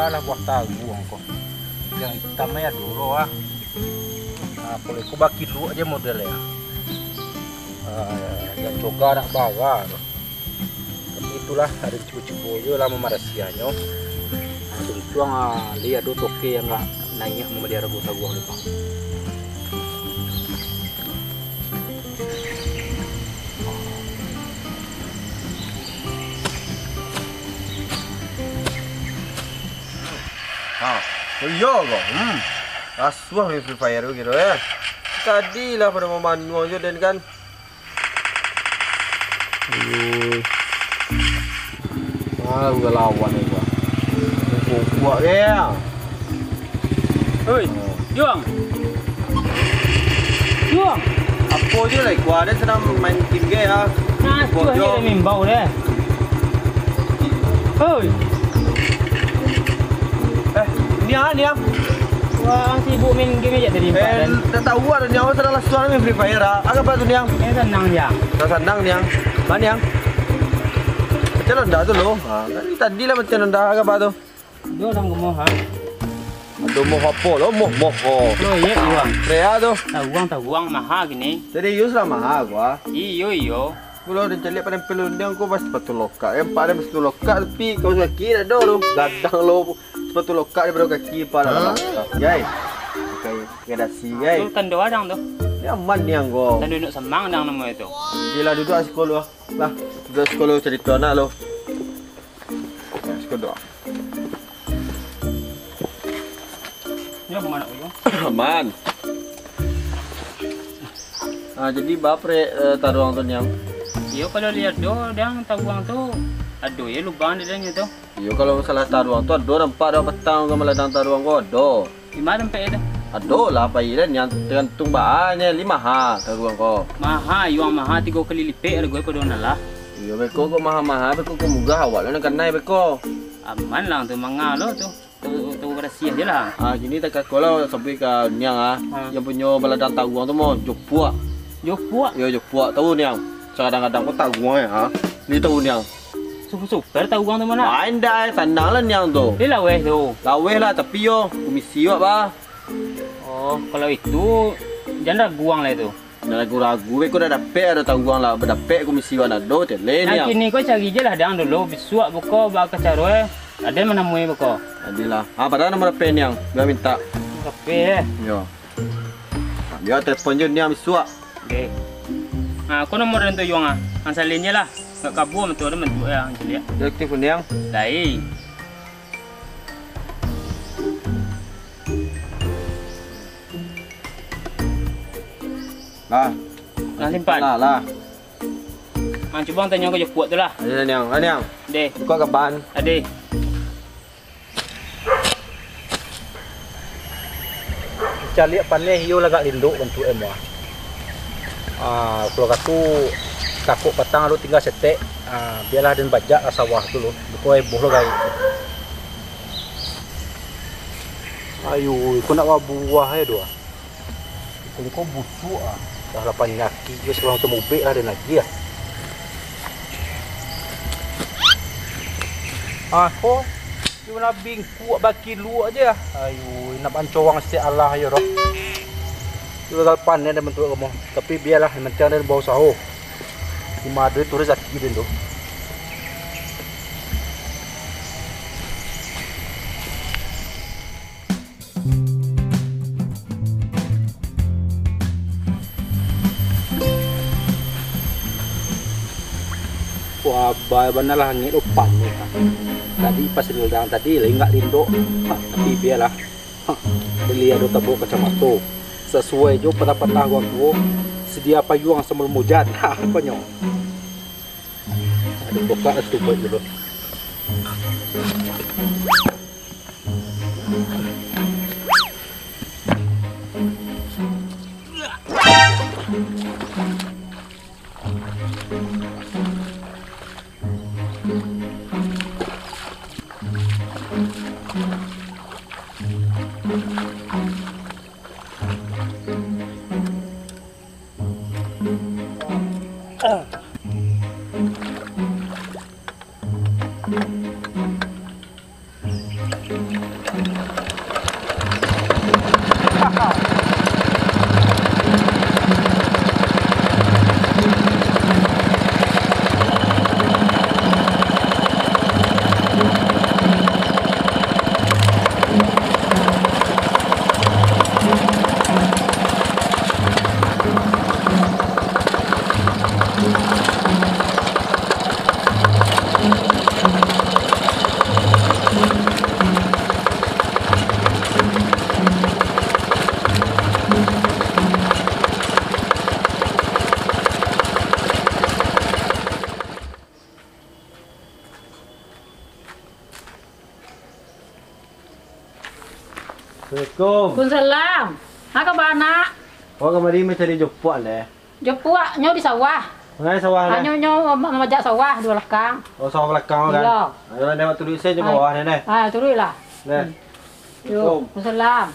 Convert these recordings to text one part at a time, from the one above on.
lah buah taguang kok. Yang hitamnya dulu ah. Nah, boleh ku bagi dulu aja modelnya. Yang coba nak bawa. Tapi itulah ada cipu-cipu je lah memarasiannya. Tentu lihat do toke yang nggak naik memelihara buah taguang ni bang. Iya kok. Asuh nih Free Fire gitu ya. Tadi lah pada mau manu aja dan kan. Udah lawan ya gua. Kuat ya. Oi, Juang. Juang. Apa aja lah gua ada senang main game ya. Nah, cuah ni dah mimbau dah. Oi. Ni yang. Wah, sibuk main game aja tadi. Tak tahu ada ni awak sedang lasuan main Free Fire ah. Agak apa tu ni yang? Senang je. Senang ni yang. Mana yang? Macam rendah tu loh. Tadi lah macam rendah agak apa tu? Dia orang gemuk ha. Aduh moh apa lo? Moh. Oh iya Juang. Rea tu. Taguang mahal gini. Serius lah mahal gua. Iyo. Kalau ada calik pada pelundang kau pasti sepatu lokal. Yang pada sepatu lokal tapi kau kaki dah dulu. Gadang lo sepatu lokal daripada kaki pada mata. Yai. Okay, kedasi yai. Tu tanda orang tu. Ni aman ni yang kau. Tanda duduk semang dang nama itu. Jelah duduk di sekolah. Lah, duduk di sekolah cerita nak lo. Sekolah. Ni apa nak you? Aman. Jadi bapre taruang tu yang. Iyo kalau lihat do, dang taguang tu. Aduh ya lubang dia tu. Iyo kalau masalah taruang tu ada nampak dah petang kau malah dang taruang kau ada. Di mana tempat itu? Ada lah apa ilan yang tergantung bahannya 5 ha taruang kau. Mahal, yuang mahal 3 kali lipat ada gue pada lah. Iyo beko kau mahal-mahal beko kau murah awal nak kenai beko. Aman lah tu mangal lo tu. Tu bersih je lah. Gini tak kalau sampai ke niang yang punya baladang taruang tu mau jopuak. Jopuak? Yo jopuak tahu niang. Kadang-kadang kau taruang ya. Ni tahu niang. Super taguang tu mana? Main dah senang lah niang tu. Dia laweh tu. Laweh lah tapi yo komisi yo apa? Oh, kalau itu jangan guang lah itu. Dah ragu-ragu kau dah dapat ada taruang lah, dapat komisi wan ada tele Nah, niang. kini kau cari je lah dang dulu bisuak buka bak kacaroe. Ada mana mui buka? Adilah. Padahal nombor pen niang. Biar minta. Tapi Yo. Dia telefon je niang bisuak. okey. Aku nomor tu yuang Ansalinnya lah. Enggak kabur betul ada bentuk ya lihat. Dia aktif niang. Lai. Lah. Nah simpan. Lah. Cuba tanya kau je kuat tu lah. Ada niang. Ada niang. Deh. Buka kapan? Ada. Cari apa ni? Hiu lagak linduk bentuk emua. Kalau katu kakuk petang lalu tinggal setek. Biarlah dan bajak sawah tu lo. Bukai boh lo gai. Ayu, kau nak buah ya doa. Kalau kau busuk dah lapan nyaki je seorang tu mubik lah dan lagi ya. Kau dia nak bingku baki lu aja. Ayu, nak bancowang si Allah ya roh. Itu gal panen dan bentuk kamu. Tapi biarlah mentang dan bau sawo. Di Madrid tu rezeki dia tu. Wah, benar lah ngit upan ni. Tadi pas nildang tadi lagi enggak lindo. Tapi biarlah. Beli ada tabuk kacamata. Sesuai jo pada-pada gua tu. Sedia payung sama mujad. Apa nyo? Ada buka tu buat dulu. Assalamualaikum. Waalaikumsalam. Ha kabar nak? Orang kemari mencari jeput le. Jepuk nyo di sawah. Mengenai sawah Ha le. nyo memajak sawah dua lekang. Oh sawah belakang kan. Iya. Ada lewat tulis saya di bawah ni. Ha turunlah. Le. Yo. Waalaikumsalam.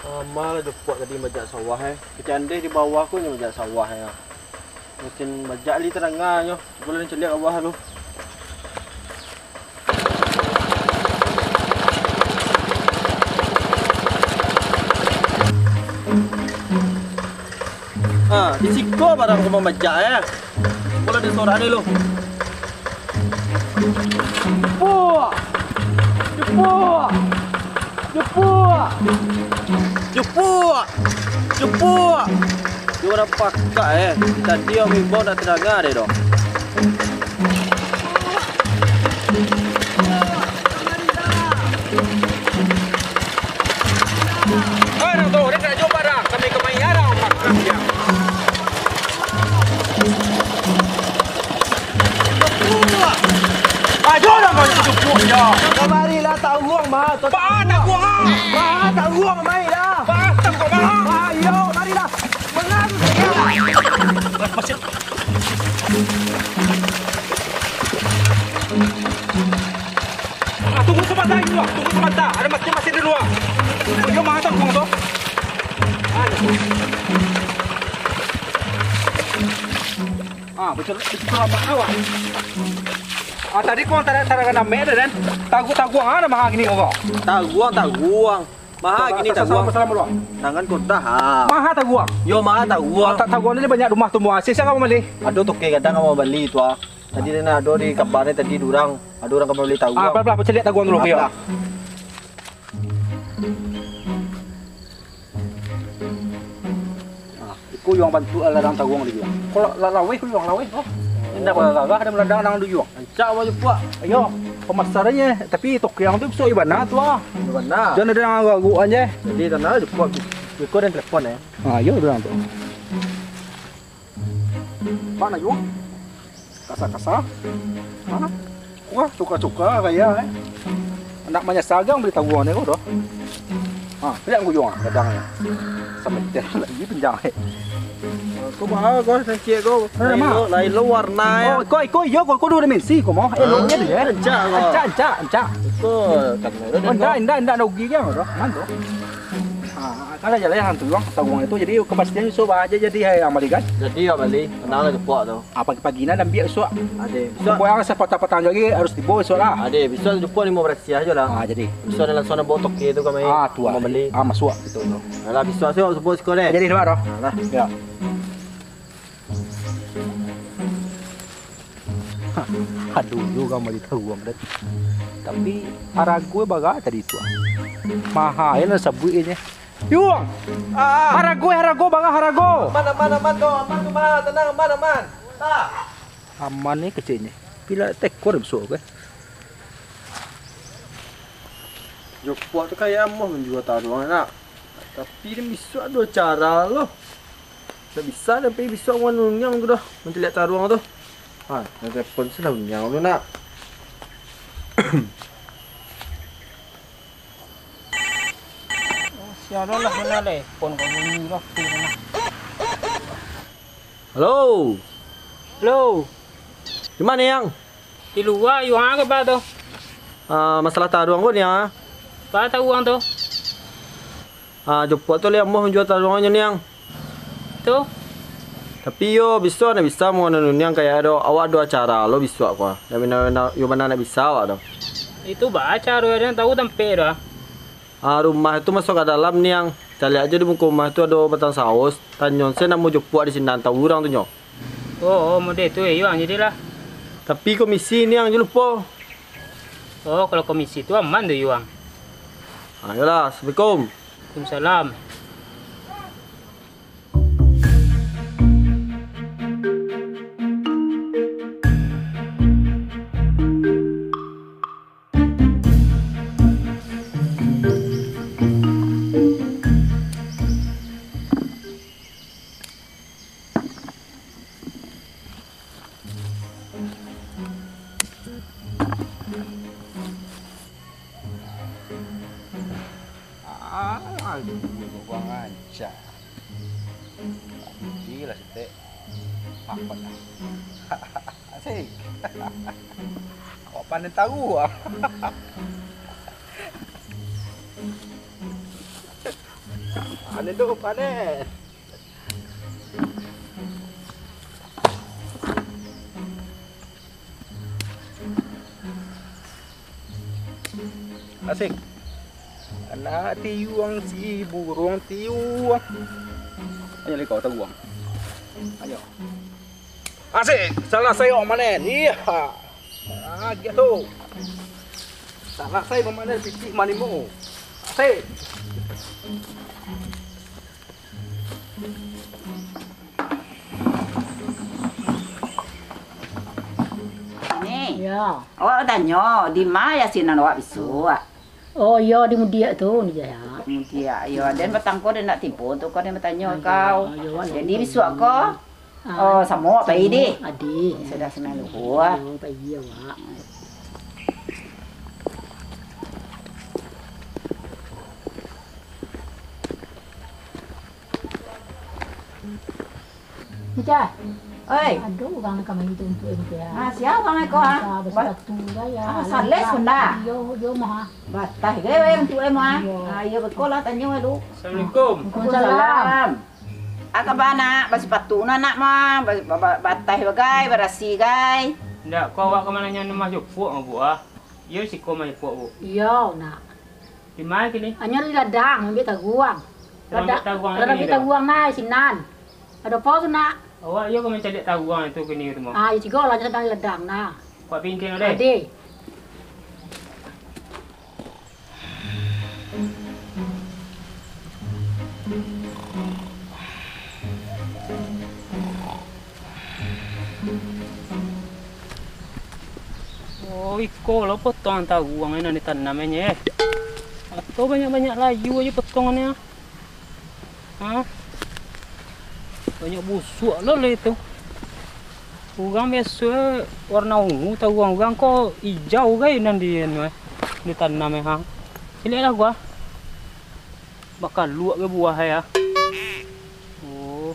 Amal jeput tadi majak sawah Kecandih di bawah aku ni majak sawah Mungkin majak li terangnya. Boleh ni celiak ke bawah tu. Di siko barang kau majak Boleh di sorak ni lu. Jepuk. Jepuk. Jepuk. Jepuk! Jepuk! Dia orang pakai Tadi orang imbau nak terangah dia dah. Orang tu, dia nak jual barang. Kami kemayaran makan dia. Ayo dah kau jepuk dia. Kemarilah tak uang mah. Bah nak gua. Mah tak uang mai dah. Bah tak gua bah. Ayo, marilah. Menang saya. Tunggu sebentar ini luar. Tunggu sebentar. Ada masih di luar. Yo mana tak gua tu? Betul apa awak? Tadi kau tak kena med dan tagu ada mahal gini kau. Tak uang. Mahal gini tak uang. Tangan kau dah. Mahal tagu. Yo mahal tak uang. Tagu ni banyak rumah tumbuh. Siapa kamu beli? Ada toke kadang mau beli tu Tadi dia nak ada di kabarnya tadi durang. Ada orang kamu beli tak uang. Pelan-pelan macam lihat tagu dulu yo. Aku yang bantu ladang tagu lagi. Kalau lawe aku yang lawe. Tidak gagah ada meladang nang duyung. Ancak mau jepuk. Ayo, pemasarannya. Tapi tok yang tu besok ibana tu Mana? Jangan ada yang ganggu aja. Jadi tanah jepuk. Ikut dan telefon Ayo orang tu. Mana yo? Kasar-kasar. Mana? Wah, suka-suka kaya Anak banyak sagang beli tahu ni kau dah. Lihat aku jual kadang sampai tiada lagi pinjam. Kau bawa kau sancik kau. Lain luar warna. Kau yo kau dua dimensi kau mau. Eloknya dia. Ancak. Betul. Enggak rugi kan kau dah. Mantu. Kalau jalan yang tuang tagung itu jadi kepastian coba aja jadi amal kan. Jadi ya balik, kenal jepuk tu. Pagi-pagi na dan biar esok. Ade. Kau yang sepatah-patah lagi harus dibawa esok lah. Ade, bisa jepuk 15 aja lah. Jadi. Bisa dalam zona botok gitu kami. Tua. Mau beli. Masuk gitu loh. Alah bisa sih sebut sekolah. Jadi dua dah. Alah. Ya. Aduh juga mau ditahuang dah. Tapi arah gue baga tadi tu. Mahal lah sebutnya. Yuang. Harago baga harago. Aman tu mah, tenang aman. Aman ni kecilnya. Bila tekor besok ke. Jepuk tu kayak mau menjual taruhan nak. Tapi dia bisa ada cara loh. Tak bisa tapi bisa orang nunyang tu dah. Nanti lihat taruhan tu. Nanti telefon sudah nunyang tu nak. Siapa lah mana le? Pon kau bunyi lah. Halo. Hello. Di mana yang? Di luar you apa ba tu? Masalah taruhan kau ni Ba tahu orang tu? Jepuk tu lihat mau menjual taruhannya ni yang. Tu? Tapi yo bisa mau nunyang kayak ada awak ada acara lo bisa apa? Dan mana nak bisa awak tu? Itu baca dia tahu tempe dah. Rumah itu masuk ke dalam ni yang cari aja di muka rumah itu ada batang saus. Tanyon saya nak mau jepuk di sini tahu orang tu nyok. Oh, model tu yang jadilah. Tapi komisi ni yang je lupa. Oh, kalau komisi tu aman tu Yuang. Ayolah, Assalamualaikum. Waalaikumsalam. Cak. Gila sih. Apa lah? Asik. Kok panen tahu ah. Panen tu panen. Asik. Anak tiuang si burung tiuang. Ayo lagi kau tahu. Ayo. Asik, salah saya memanen. Iya. Ah, gitu. Salah saya memanen pitik manimu. Asik. Ini, Ya. awak tanya di mana sinan awak bisu? Oh, ya di Mudia tu ni ya. Kemudian, ya, dan petang kau dia nak tipu tu kau dia bertanya kau. Ya, Jadi bisu kau, oh sama bayi di. Adi. Sudah senang lupa. Oh, bayi awak. Macam? Oi, Aduh, orang nak main itu untuk ini ya. ah siapa orang kau ah? Bersatu gaya. Ah, sales sudah. Yo mah. Batah ke yang tu lemah. Ah, ya berkolah tanya lu. Assalamualaikum. Waalaikumsalam. Akak bana, basi patu nak mah, batah bagai, berasi gai. Ndak, kau awak ke mana yang rumah jepuk ah, Bu ah? Ya si kau mai jepuk, Bu. Yo nak. Di mana kini? Hanya di ladang, ambil taguang. Ambil taguang Ladang lagi ambil taguang naik sinan. Ada apa tu nak? Awak ya kau mencari tahu orang itu kini tu mau. Ah, ya juga lah sedang di ladang nah. Kuat pinting ada. Ade. Oh, iko lo potong tahu orang ini tanamnya. Atau banyak-banyak layu aja potongannya. Hah? Banyak busuk lah itu. Orang biasa warna ungu tahu orang kok hijau kan nanti di tanam ha. Silalah gua. Bakal luak ke buah ya. Oh.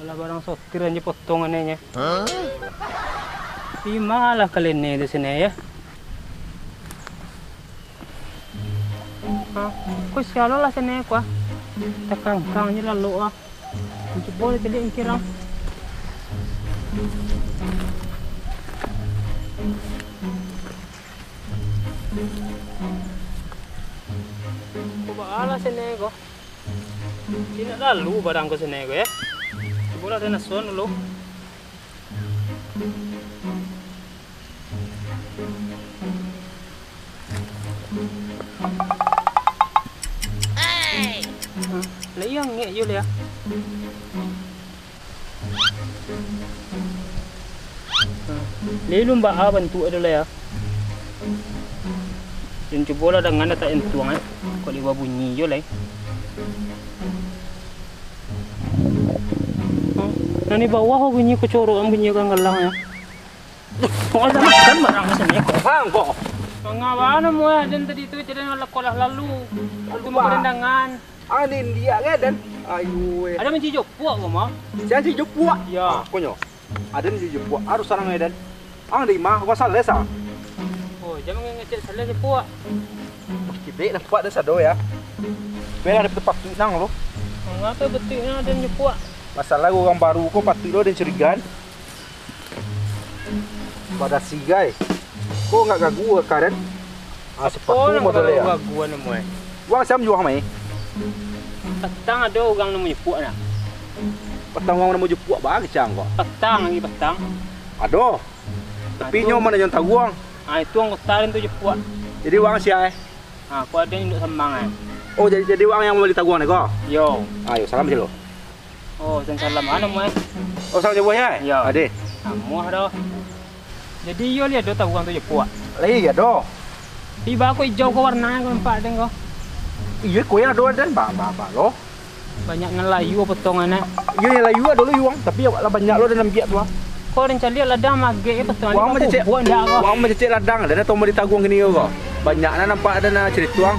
Alah barang sotir aja potongannya. Di malah kalian ni di sini ya. Ha, kau siapa lah sini gua. Takang-kangnya lalu ah. Untuk boleh tadi yang kira. Kau baala sini ko. Sini lalu barang ko sini ko ya. Boleh ada nasun dulu. Layang ngek je ya. Lelum ba bantu adalah ya. Yung cubola dengan data entuang eh. Kau liwa bunyi je lah. Nani bawah bunyi kecoro bunyi kan galang ya. Kau ada makan barang macam ni kau faham kok. Pengawan mo dan tadi tu tidak nak kolah lalu. Lalu mau rendangan. Anin dia kan dan ayu. Ada menci jopuk kau mah? Saya si jepuk. Ya. Konyo. Ada ni jepuk. Harus sarang dan. Ang di mah wasal lesa. Oh, jangan ngecek salah jopuk. Kibik nampak dah sado ya. Bela ada tempat tu nang lo. Ngapa betulnya ada jopuk? Masalah orang baru ko patut lo dan curigaan. Pada sigai. Ko enggak gagu karen. Ah sepatu model ya. Gua nemu eh. Wang sam jual mai. Petang ada orang nemu jepuk nak. Petang wang nemu jepuk ba kecang kok. Petang lagi petang. Ado. Tapi nyo mana yang tahu wang. Ah itu ang kotarin tu jepuk. Jadi wang siai. Ah aku ada induk sembang eh. Oh jadi wang yang beli taguang ni ko. Yo. Ayo salam silo. Oh, salam mana mu eh? Oh salam jauh ya. Ya. Ade. Kamu ada. Jadi yo lihat do tahu orang tu jepuk. Lagi ya do. Tiba aku hijau ke warna aku nampak tengok. Iya ko yang ado dan ba lo. Banyak ngelayu potongannya. Iya yang layu ado lo yuang tapi lah banyak lo dalam biak tu. Kau rencana lihat ladang mage potongan. Wang macam buat ndak kau. Wang macam ladang dan atau mau ditaguang gini ko. Banyak na nampak ada na cerit tuang.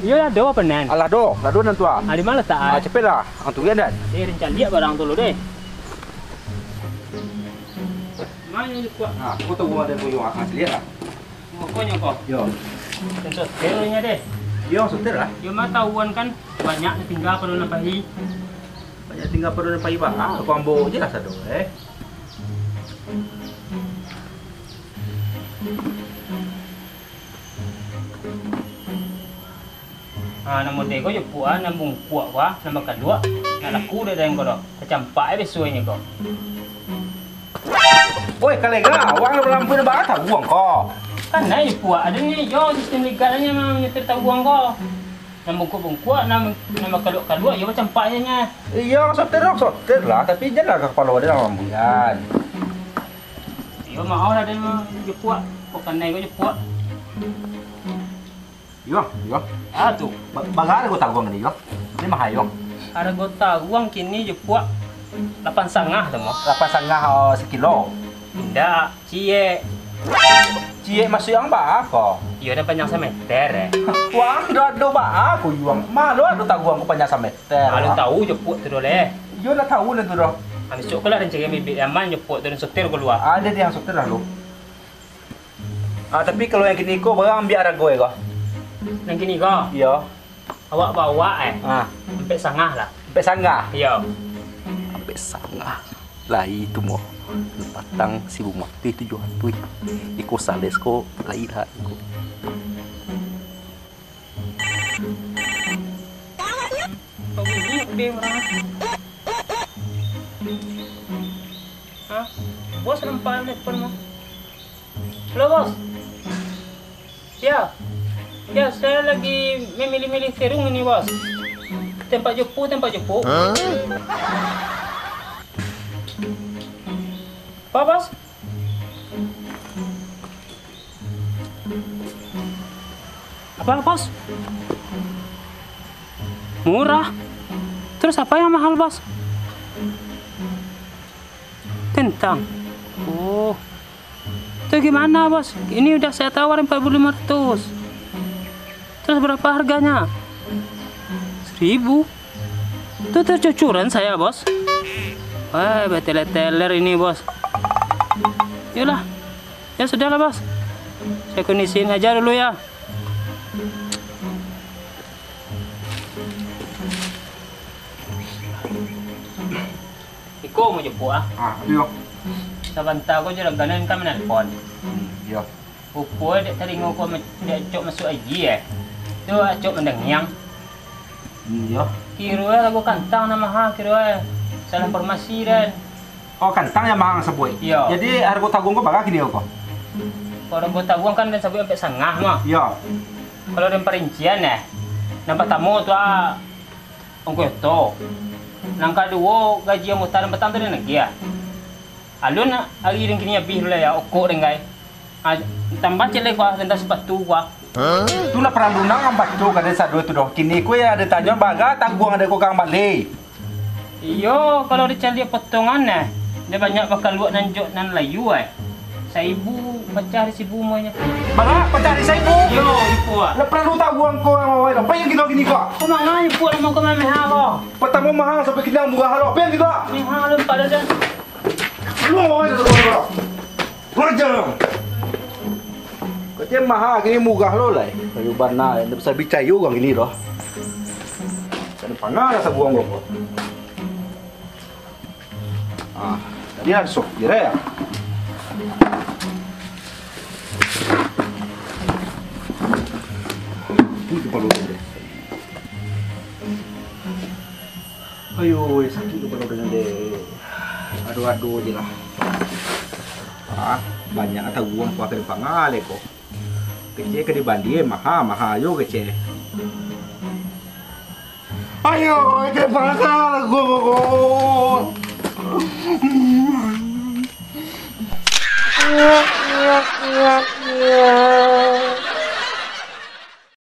Iya ada penan. Alah do nan tua. Di mana tak? Cepatlah. Hang tu kan dan. Rencana lihat barang tu dulu deh. Mana je kuat? Aku tahu ada punya hang lihat lah. Pokoknya kok. Yo. Tentu teorinya deh. Yo setir lah. Yo mah tahuan kan banyak tinggal pada nampahi. Banyak tinggal pada dan pai bah. Aku ambo je lah sado Namun dego je puan nambung kuat wah nama kedua nak laku dah yang kau dah tercampak besuainya kau. Oi kalega, wang lampu na ba ta buang ko. Kan naik puak ada ni yo sistem ligatnya memang nyetir tak buang kau. Nambung kuat nama kedua yo macam paknya. Iya, soter lah, tapi janganlah ke kepala dia lambuan. Yo mau lah dia je puak, bukan naik je puak. Yo. Tu. Bagar ko tagong ni yo. Ni mahayo. Ada gota uang kini je puak 8,5 tu mo. 8,5 sekilo. Tidak, cie. Cie masuk yang ba ko. Yo ada panjang semeter. Wang do ba aku yuang. Malu ada tagong ko panjang 1 meter. Kalau tahu je puak tu dole. Yo dah tahu na tu do. Habis cok kelar rencana bibit aman je puak tu dan setir keluar. Ada dia yang soter lah lu. Tapi kalau yang kini ko barang biar rago ko. Yang kini kau, Iya. awak bawa sampai sangah lah. Sampai sanggah. Iya. Sampai sanggah. Lai tu mo. Patang si bumati 700. Iko sales ko lai lah iko. Kau ini lebih orang. Bos nampak telepon mo. Halo bos. Ya. Ya, saya lagi memilih-milih serung ini, bos. Tempat jepu. Apa, bos? Apa, bos? Murah. Terus apa yang mahal, bos? Kentang. Oh. Itu gimana, bos? Ini udah saya tawar 4.500. Terus berapa harganya? 1.000. Itu tercucuran saya, bos. Wah, beteler-teler ini, bos. Yalah. Ya sudahlah, bos. Saya kondisiin aja dulu ya. Iko mau jemput Iya. Sebentar aku je langganan kan menelpon. Iya. Pupuk dia telinga aku dia cok masuk lagi Tu cok mendengyang. Iya. Kira lagu kantang nama ha kira salah informasi dan. Oh, kantang yang mahal sebut. Iya. Jadi harga tagung ko baga kini ko. Kalau gua tabung kan dan sampai 5 mah. Iya. Kalau dan perincian nampak tamu tu ongko to. Nang kedua gaji yang mutar petang tu lagi Alun hari ring kini habis lah ya okok dengai. Tambah celek gua tentang sepatu gua. Itulah perlu nang baca kada sadu tu doh. Kini ko ya ada tanya baga tanggung ada ko kang balik. Iyo, kalau dicari potongan dia banyak bakal luak nanjuk nan layu Saibu pecah di sibu monya. Baga pecah di saibu. Yo, ipu La perlu tanggung ko yang awai doh. Apa yang kita gini ko? Kau mana ipu nak mau kau main ha Pertama mahal sampai kena murah halo. Apa yang kita? Ni ha lem pada dah. Lu awai doh. Rajang. Kau mahal kini murah lo lai. Kayu bana yang besar bicayu orang gini doh. Kan pangar sa buang ko. Tadi ada sok kira ya. Itu perlu deh. Ayo, sakit tu perlu deh. Aduh je lah. Banyak atau buang kuah ke pangale kok. Kecil ke dibanding maha yo kecil. Ayo, ke pangale gua. Yeah.